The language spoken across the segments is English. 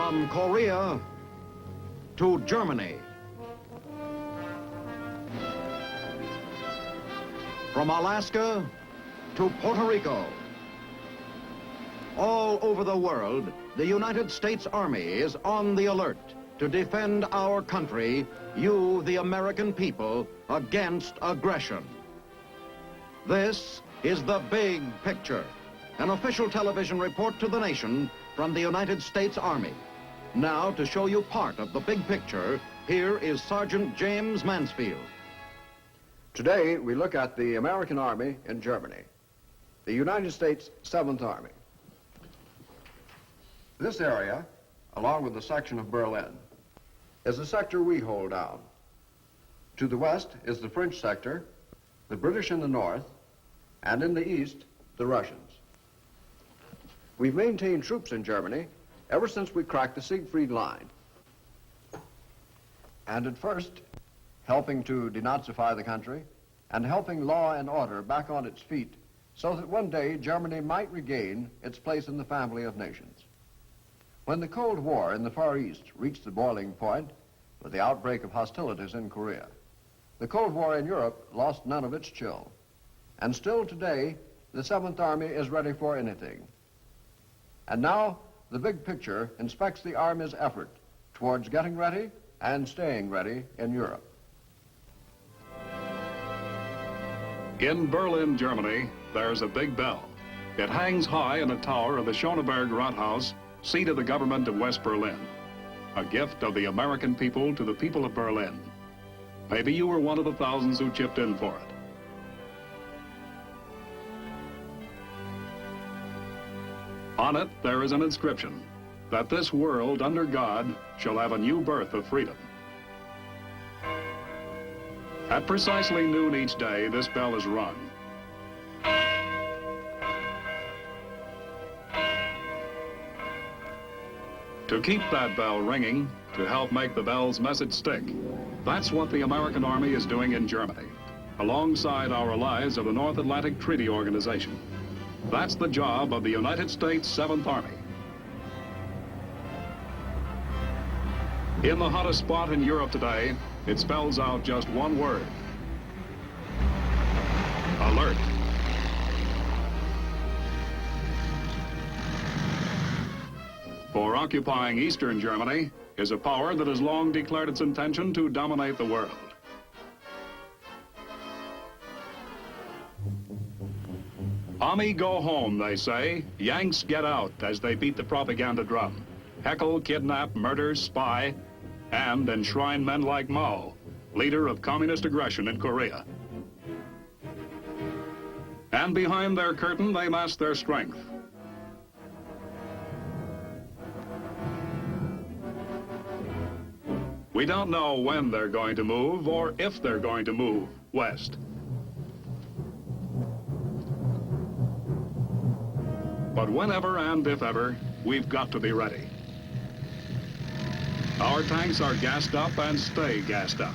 From Korea to Germany. From Alaska to Puerto Rico. All over the world, the United States Army is on the alert to defend our country, you, the American people, against aggression. This is The Big Picture, an official television report to the nation from the United States Army. Now, to show you part of the big picture, here is Sergeant James Mansfield. Today, we look at the American Army in Germany, the United States 7th Army. This area, along with the section of Berlin, is the sector we hold down. To the west is the French sector, the British in the north, and in the east, the Russians. We've maintained troops in Germany ever since we cracked the Siegfried Line. And at first, helping to denazify the country and helping law and order back on its feet so that one day Germany might regain its place in the family of nations. When the Cold War in the Far East reached the boiling point with the outbreak of hostilities in Korea, the Cold War in Europe lost none of its chill. And still today, the 7th Army is ready for anything. And now, the big picture inspects the Army's effort towards getting ready and staying ready in Europe. In Berlin, Germany, there's a big bell. It hangs high in a tower of the Schöneberg Rathaus, seat of the government of West Berlin. A gift of the American people to the people of Berlin. Maybe you were one of the thousands who chipped in for it. On it, there is an inscription, that this world under God shall have a new birth of freedom. At precisely noon each day, this bell is rung. To keep that bell ringing, to help make the bell's message stick, that's what the American Army is doing in Germany, alongside our allies of the North Atlantic Treaty Organization. That's the job of the United States 7th Army. In the hottest spot in Europe today, it spells out just one word: alert. For occupying eastern Germany is a power that has long declared its intention to dominate the world. Army go home, they say. Yanks get out as they beat the propaganda drum. Heckle, kidnap, murder, spy, and enshrine men like Mao, leader of communist aggression in Korea. And behind their curtain, they mask their strength. We don't know when they're going to move or if they're going to move west. But whenever and if ever, we've got to be ready. Our tanks are gassed up and stay gassed up.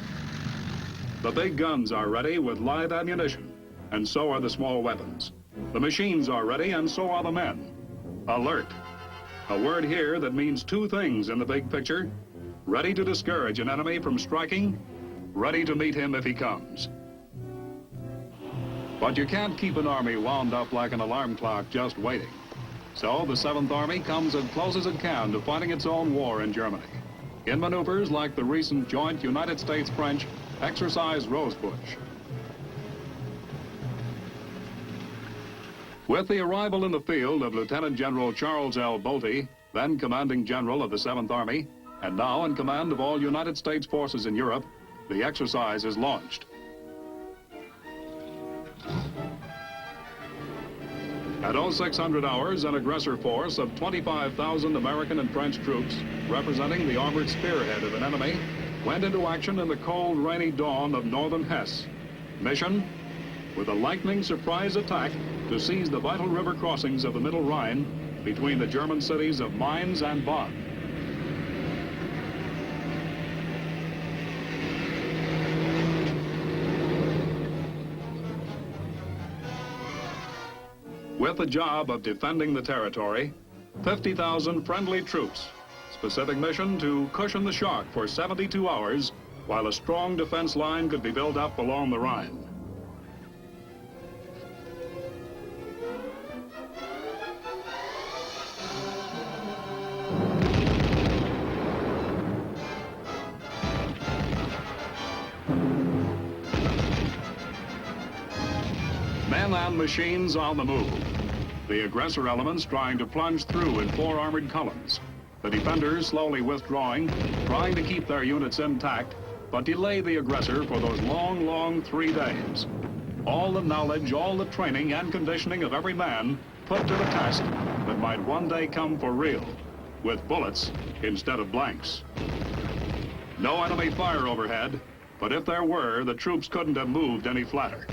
The big guns are ready with live ammunition, and so are the small weapons. The machines are ready, and so are the men. Alert. A word here that means two things in the big picture: ready to discourage an enemy from striking, ready to meet him if he comes. But you can't keep an army wound up like an alarm clock just waiting. So the 7th Army comes as close as it can to fighting its own war in Germany, in maneuvers like the recent joint United States-French Exercise Rosebush. With the arrival in the field of Lieutenant General Charles L. Bolte, then Commanding General of the 7th Army, and now in command of all United States forces in Europe, the exercise is launched. At 0600 hours, an aggressor force of 25,000 American and French troops, representing the armored spearhead of an enemy, went into action in the cold, rainy dawn of northern Hesse. Mission: with a lightning surprise attack to seize the vital river crossings of the Middle Rhine between the German cities of Mainz and Bonn. With the job of defending the territory, 50,000 friendly troops Specific mission to cushion the shock for 72 hours while a strong defense line could be built up along the Rhine. Men and machines on the move. The aggressor elements trying to plunge through in 4 armored columns. The defenders slowly withdrawing, trying to keep their units intact, but delay the aggressor for those long, long 3 days. All the knowledge, all the training and conditioning of every man put to the test that might one day come for real, with bullets instead of blanks. No enemy fire overhead, but if there were, the troops couldn't have moved any flatter.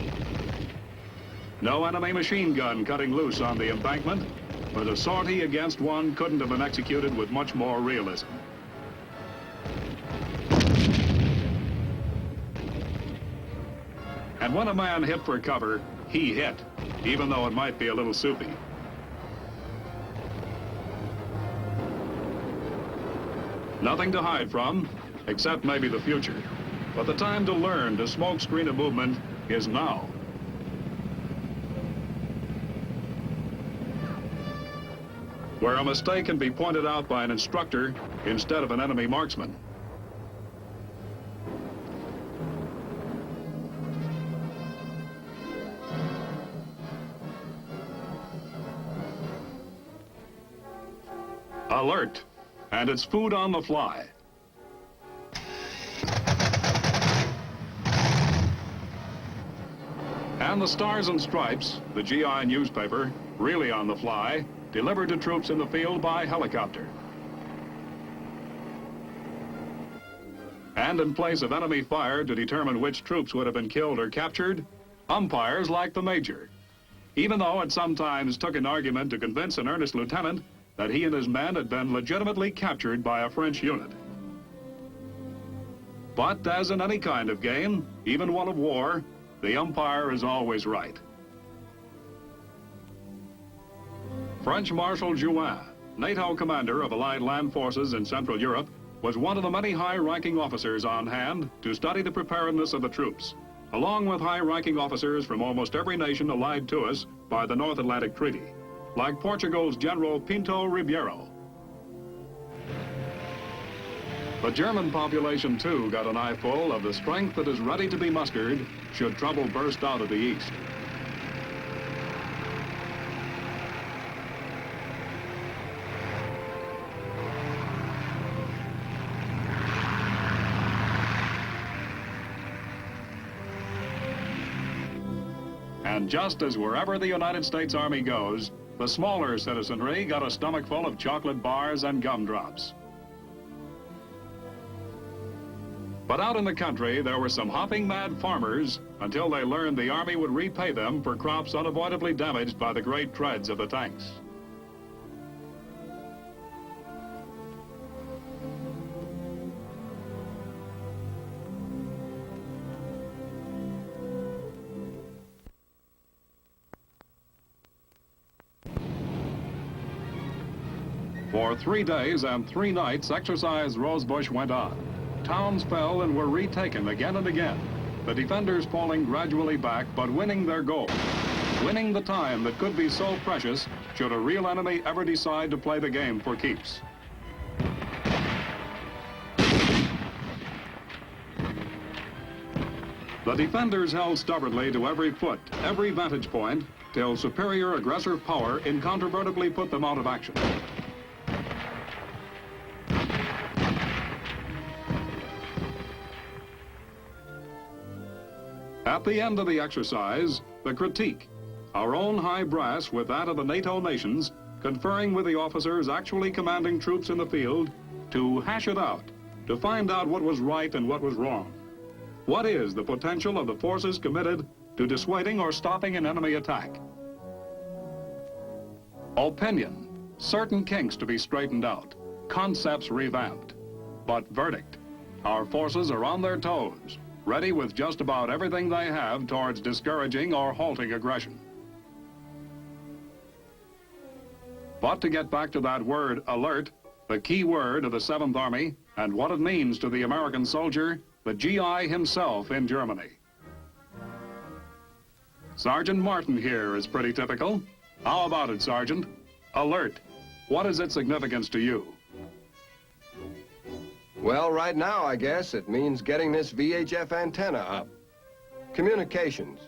No enemy machine gun cutting loose on the embankment, but a sortie against one couldn't have been executed with much more realism. And when a man hit for cover, he hit, even though it might be a little soupy. Nothing to hide from, except maybe the future. But the time to learn to smokescreen a movement is now. Where a mistake can be pointed out by an instructor instead of an enemy marksman. Alert, and it's food on the fly. And the Stars and Stripes, the GI newspaper, really on the fly, delivered to troops in the field by helicopter. And in place of enemy fire to determine which troops would have been killed or captured, umpires like the major, even though it sometimes took an argument to convince an earnest lieutenant that he and his men had been legitimately captured by a French unit. But as in any kind of game, even one of war, the umpire is always right. French Marshal Juin, NATO commander of Allied land forces in Central Europe, was one of the many high-ranking officers on hand to study the preparedness of the troops, along with high-ranking officers from almost every nation allied to us by the North Atlantic Treaty, like Portugal's General Pinto Ribeiro. The German population, too, got an eyeful of the strength that is ready to be mustered should trouble burst out of the east. And just as wherever the United States Army goes, the smaller citizenry got a stomachful of chocolate bars and gumdrops. But out in the country, there were some hopping mad farmers until they learned the Army would repay them for crops unavoidably damaged by the great treads of the tanks. For 3 days and 3 nights, Exercise Rosebush went on. Towns fell and were retaken again and again. The defenders falling gradually back, but winning their goal. Winning the time that could be so precious should a real enemy ever decide to play the game for keeps. The defenders held stubbornly to every foot, every vantage point, till superior aggressor power incontrovertibly put them out of action. At the end of the exercise, the critique, our own high brass with that of the NATO nations, conferring with the officers actually commanding troops in the field to hash it out, to find out what was right and what was wrong. What is the potential of the forces committed to dissuading or stopping an enemy attack? Opinion, certain kinks to be straightened out, concepts revamped. But verdict, our forces are on their toes, ready with just about everything they have towards discouraging or halting aggression. But to get back to that word, alert, the key word of the 7th Army, and what it means to the American soldier, the GI himself in Germany. Sergeant Martin here is pretty typical. How about it, Sergeant? Alert. What is its significance to you? Well, right now, I guess, it means getting this VHF antenna up. Communications.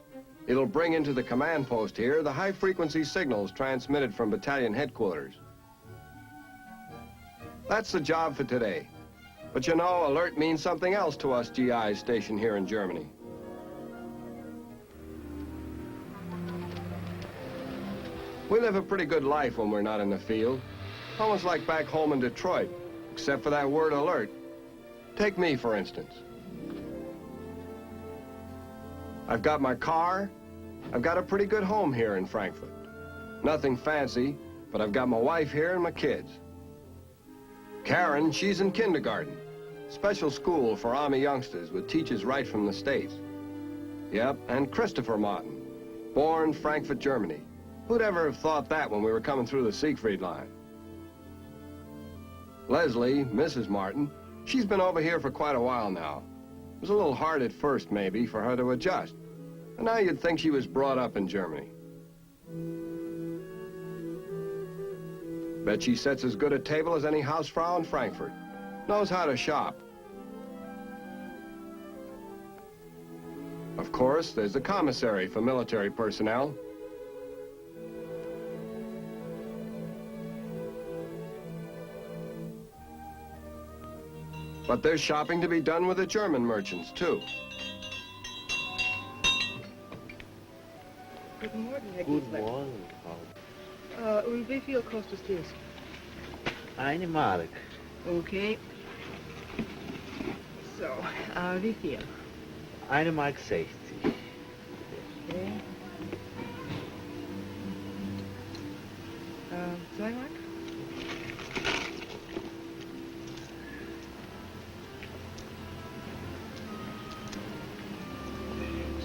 It'll bring into the command post here the high-frequency signals transmitted from battalion headquarters. That's the job for today. But you know, alert means something else to us GIs stationed here in Germany. We live a pretty good life when we're not in the field. Almost like back home in Detroit, except for that word alert. Take me, for instance. I've got my car. I've got a pretty good home here in Frankfurt. Nothing fancy, but I've got my wife here and my kids. Karen, she's in kindergarten. Special school for Army youngsters with teachers right from the States. Yep, and Christopher Martin, born Frankfurt, Germany. Who'd ever have thought that when we were coming through the Siegfried line? Leslie, Mrs. Martin, she's been over here for quite a while now. It was a little hard at first, maybe, for her to adjust. And now you'd think she was brought up in Germany. Bet she sets as good a table as any housefrau in Frankfurt. Knows how to shop. Of course, there's the commissary for military personnel. But there's shopping to be done with the German merchants, too. Guten Morgen, Herr Guten Giesler. Morgen, Frau. Und wie viel kostet das? 1 Mark. Okay. So, wie viel? 1 Mark 60. Okay. 2 Mark?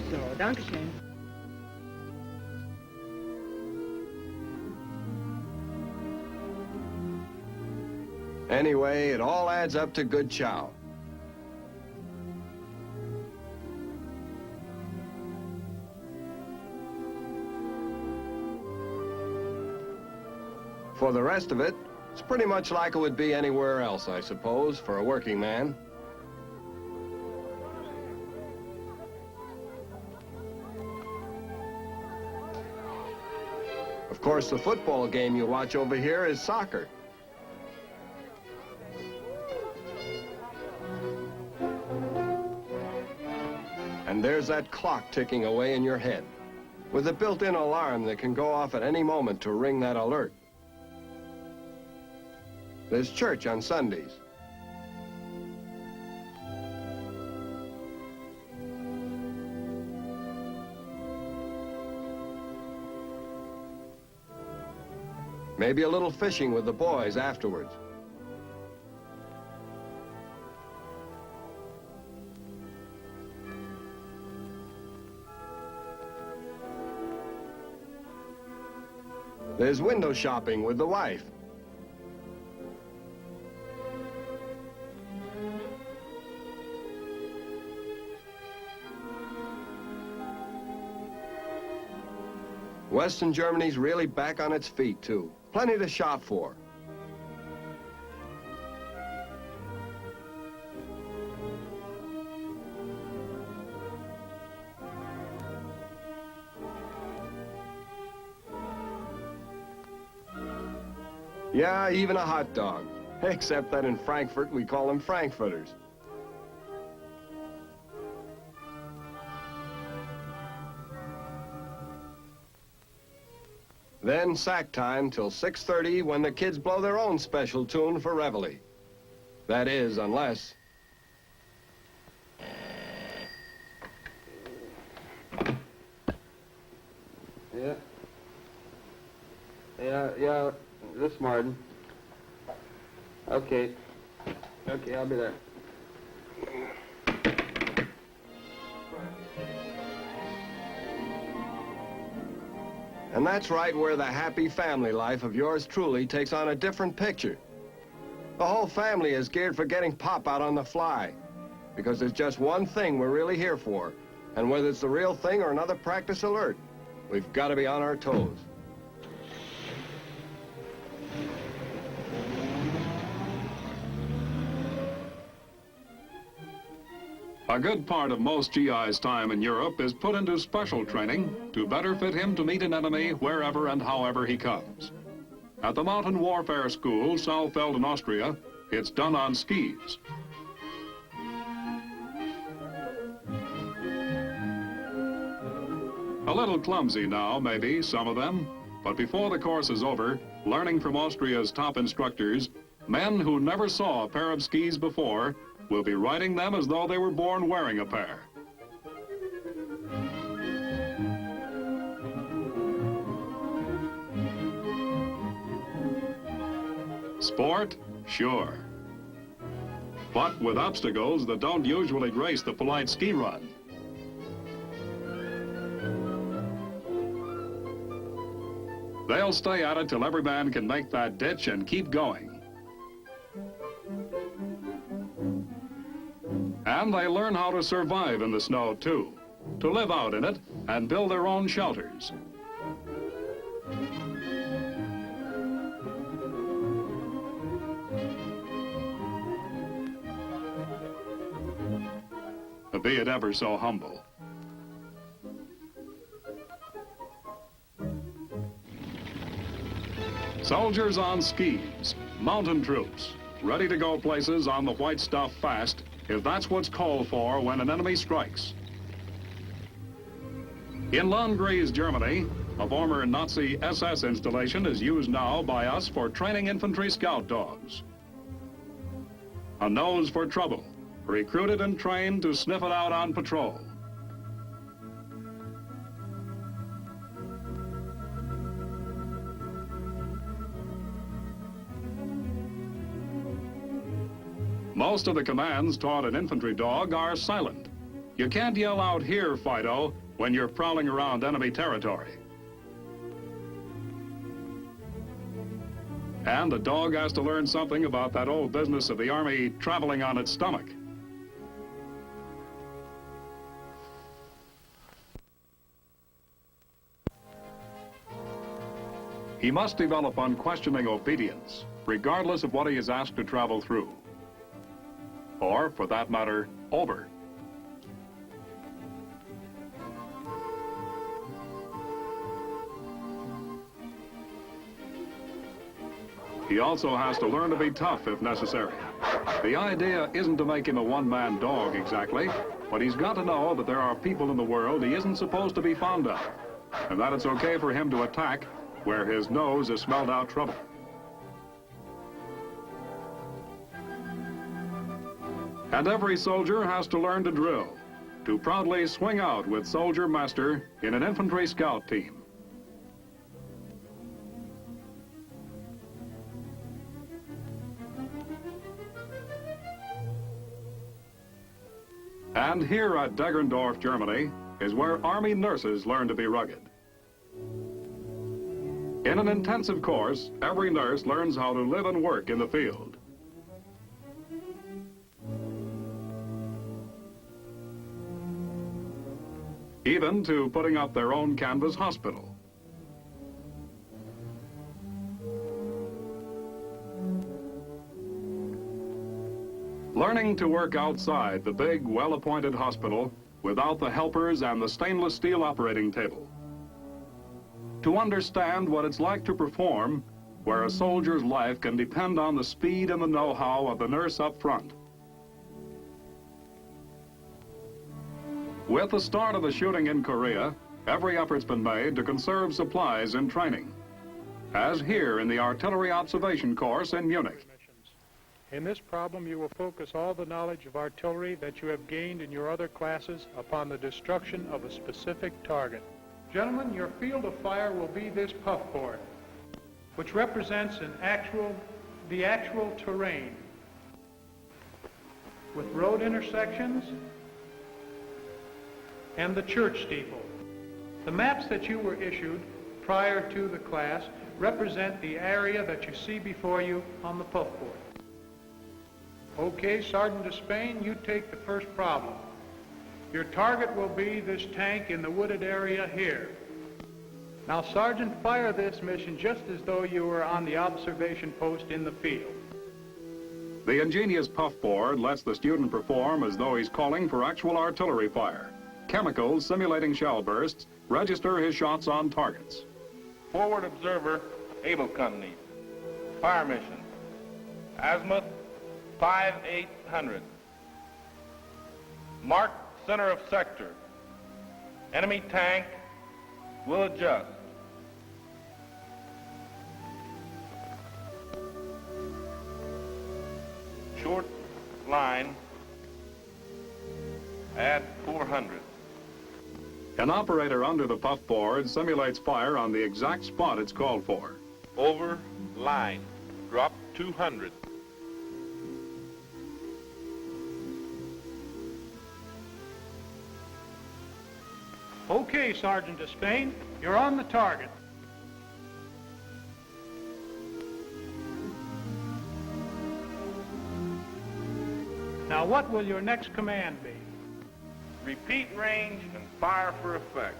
So, danke schön. Anyway, it all adds up to good chow. For the rest of it, it's pretty much like it would be anywhere else, I suppose, for a working man. Of course, the football game you watch over here is soccer. And there's that clock ticking away in your head, with a built-in alarm that can go off at any moment to ring that alert. There's church on Sundays. Maybe a little fishing with the boys afterwards. There's window shopping with the wife. Western Germany's really back on its feet, too. Plenty to shop for. Yeah, even a hot dog. Except that in Frankfurt, we call them Frankfurters. Then sack time till 6:30 when the kids blow their own special tune for reveille. That is, unless... Yeah, this is Martin. Okay, I'll be there. And that's right where the happy family life of yours truly takes on a different picture. The whole family is geared for getting Pop out on the fly. Because there's just one thing we're really here for. And whether it's the real thing or another practice alert, we've got to be on our toes. A good part of most GI's time in Europe is put into special training to better fit him to meet an enemy wherever and however he comes. At the Mountain Warfare School, Saalfeld in Austria, it's done on skis. A little clumsy now, maybe, some of them, but before the course is over, learning from Austria's top instructors, men who never saw a pair of skis before will be riding them as though they were born wearing a pair. Sport? Sure. But with obstacles that don't usually grace the polite ski run. They'll stay at it till every man can make that ditch and keep going. And they learn how to survive in the snow, too, to live out in it and build their own shelters. Be it ever so humble. Soldiers on skis, mountain troops, ready to go places on the white stuff fast, if that's what's called for when an enemy strikes. In Landgries, Germany, a former Nazi SS installation is used now by us for training infantry scout dogs. A nose for trouble, recruited and trained to sniff it out on patrol. Most of the commands taught an infantry dog are silent. You can't yell out, "Here, Fido," when you're prowling around enemy territory. And the dog has to learn something about that old business of the Army traveling on its stomach. He must develop unquestioning obedience, regardless of what he is asked to travel through. Or, for that matter, over. He also has to learn to be tough if necessary. The idea isn't to make him a one-man dog exactly, but he's got to know that there are people in the world he isn't supposed to be fond of, and that it's okay for him to attack where his nose has smelled out trouble. And every soldier has to learn to drill, to proudly swing out with Soldier Master in an infantry scout team. And here at Deggerndorf, Germany, is where Army nurses learn to be rugged. In an intensive course, every nurse learns how to live and work in the field. Even to putting up their own canvas hospital. Learning to work outside the big, well-appointed hospital without the helpers and the stainless steel operating table. To understand what it's like to perform where a soldier's life can depend on the speed and the know-how of the nurse up front. With the start of the shooting in Korea, every effort's been made to conserve supplies in training, as here in the Artillery Observation Course in Munich. In this problem, you will focus all the knowledge of artillery that you have gained in your other classes upon the destruction of a specific target. Gentlemen, your field of fire will be this puffboard, which represents the actual terrain, with road intersections and the church steeple. The maps that you were issued prior to the class represent the area that you see before you on the puffboard. Okay, Sergeant Despain, you take the first problem. Your target will be this tank in the wooded area here. Now, Sergeant, fire this mission just as though you were on the observation post in the field. The ingenious puffboard lets the student perform as though he's calling for actual artillery fire. Chemicals simulating shell bursts register his shots on targets. Forward observer, Able Company. Fire mission. Azimuth 5800. Mark center of sector. Enemy tank will adjust. Short line at 400. An operator under the puffboard simulates fire on the exact spot it's called for. Over line. Drop 200. Okay, Sergeant Despain, you're on the target. Now, what will your next command be? Repeat range and fire for effect.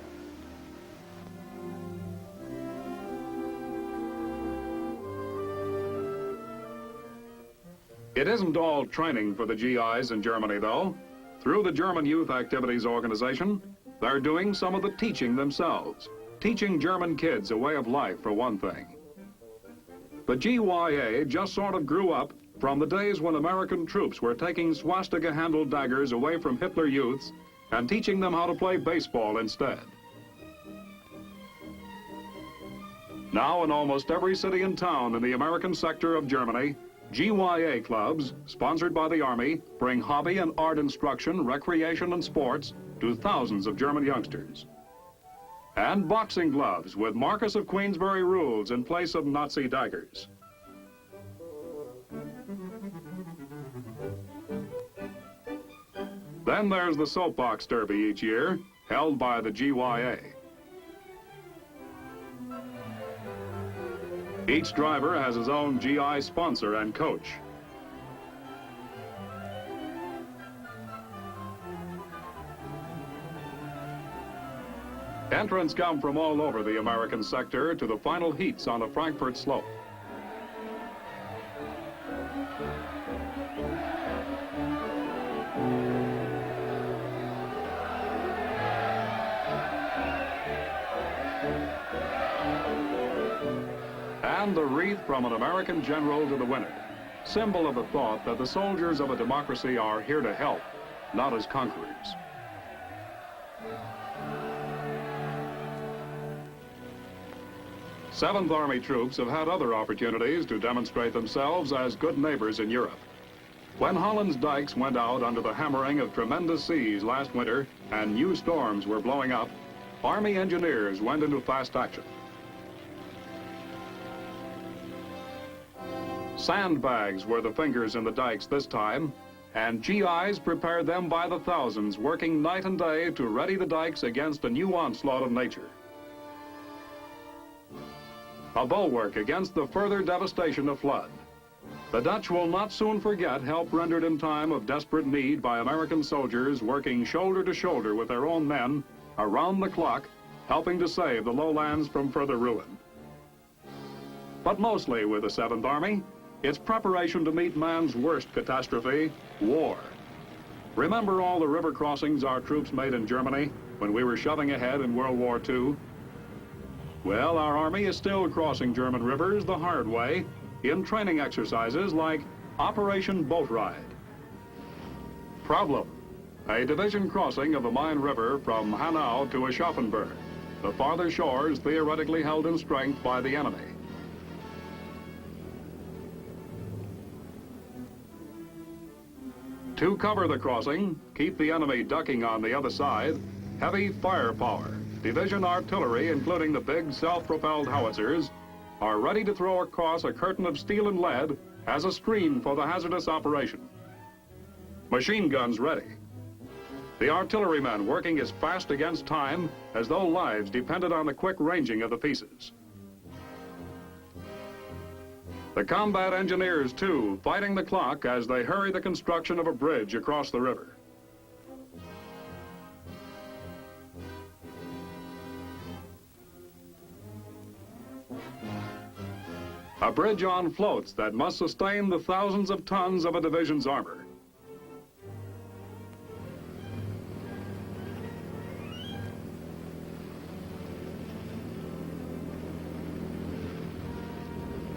It isn't all training for the GIs in Germany, though. Through the German Youth Activities Organization, they're doing some of the teaching themselves, teaching German kids a way of life, for one thing. The GYA just sort of grew up from the days when American troops were taking swastika-handled daggers away from Hitler youths and teaching them how to play baseball instead. Now, in almost every city and town in the American sector of Germany, GYA clubs, sponsored by the Army, bring hobby and art instruction, recreation and sports to thousands of German youngsters. And boxing gloves with Marquis of Queensberry rules in place of Nazi daggers. Then there's the soapbox derby each year, held by the GYA. Each driver has his own GI sponsor and coach. Entrants come from all over the American sector to the final heats on the Frankfurt slope. And the wreath from an American general to the winner, symbol of the thought that the soldiers of a democracy are here to help, not as conquerors. Seventh Army troops have had other opportunities to demonstrate themselves as good neighbors in Europe. When Holland's dikes went out under the hammering of tremendous seas last winter and new storms were blowing up, Army engineers went into fast action. Sandbags were the fingers in the dikes this time, and GIs prepared them by the thousands, working night and day to ready the dikes against a new onslaught of nature. A bulwark against the further devastation of flood. The Dutch will not soon forget help rendered in time of desperate need by American soldiers working shoulder to shoulder with their own men around the clock, helping to save the lowlands from further ruin. But mostly with the 7th Army, it's preparation to meet man's worst catastrophe, war. Remember all the river crossings our troops made in Germany when we were shoving ahead in World War II? Well, our Army is still crossing German rivers the hard way in training exercises like Operation Boat Ride. Problem: a division crossing of the Main River from Hanau to Aschaffenburg, the farther shores theoretically held in strength by the enemy. To cover the crossing, keep the enemy ducking on the other side, heavy firepower, division artillery, including the big self-propelled howitzers, are ready to throw across a curtain of steel and lead as a screen for the hazardous operation. Machine guns ready. The artillerymen working as fast against time as though lives depended on the quick ranging of the pieces. The combat engineers, too, fighting the clock as they hurry the construction of a bridge across the river. A bridge on floats that must sustain the thousands of tons of a division's armor.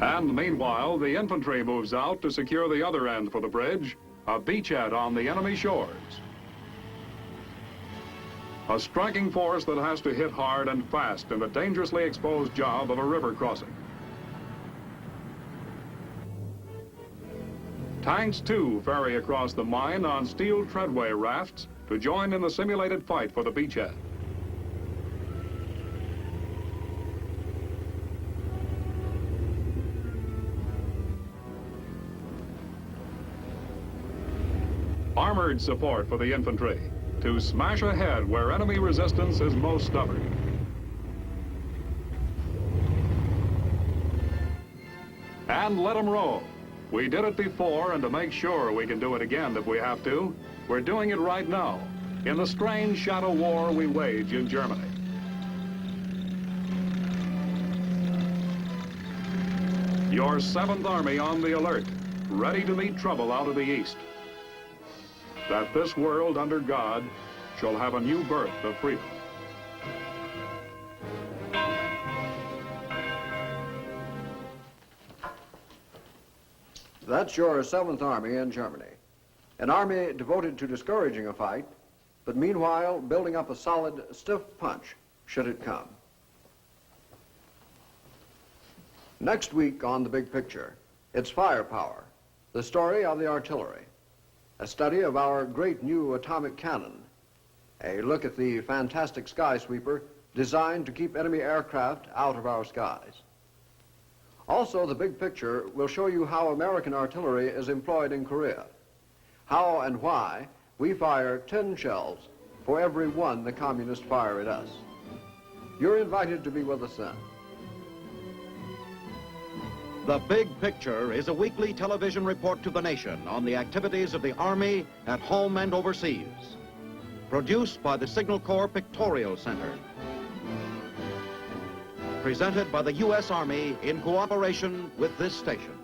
And meanwhile, the infantry moves out to secure the other end for the bridge, a beachhead on the enemy shores. A striking force that has to hit hard and fast in the dangerously exposed job of a river crossing. Tanks, too, ferry across the mine on steel treadway rafts to join in the simulated fight for the beachhead. Armored support for the infantry to smash ahead where enemy resistance is most stubborn. And let them roll. We did it before, and to make sure we can do it again if we have to, we're doing it right now, in the strange shadow war we wage in Germany. Your 7th Army on the alert, ready to meet trouble out of the east. That this world under God shall have a new birth of freedom. That's your 7th Army in Germany. An army devoted to discouraging a fight, but meanwhile building up a solid, stiff punch should it come. Next week on The Big Picture, it's firepower, the story of the artillery, a study of our great new atomic cannon, a look at the fantastic skysweeper designed to keep enemy aircraft out of our skies. Also, The Big Picture will show you how American artillery is employed in Korea, how and why we fire 10 shells for every one the communists fire at us. You're invited to be with us then. The Big Picture is a weekly television report to the nation on the activities of the Army at home and overseas. Produced by the Signal Corps Pictorial Center. Presented by the U.S. Army in cooperation with this station.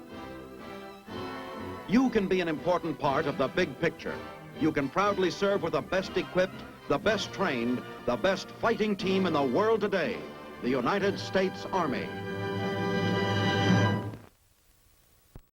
You can be an important part of the big picture. You can proudly serve with the best equipped, the best trained, the best fighting team in the world today, the United States Army.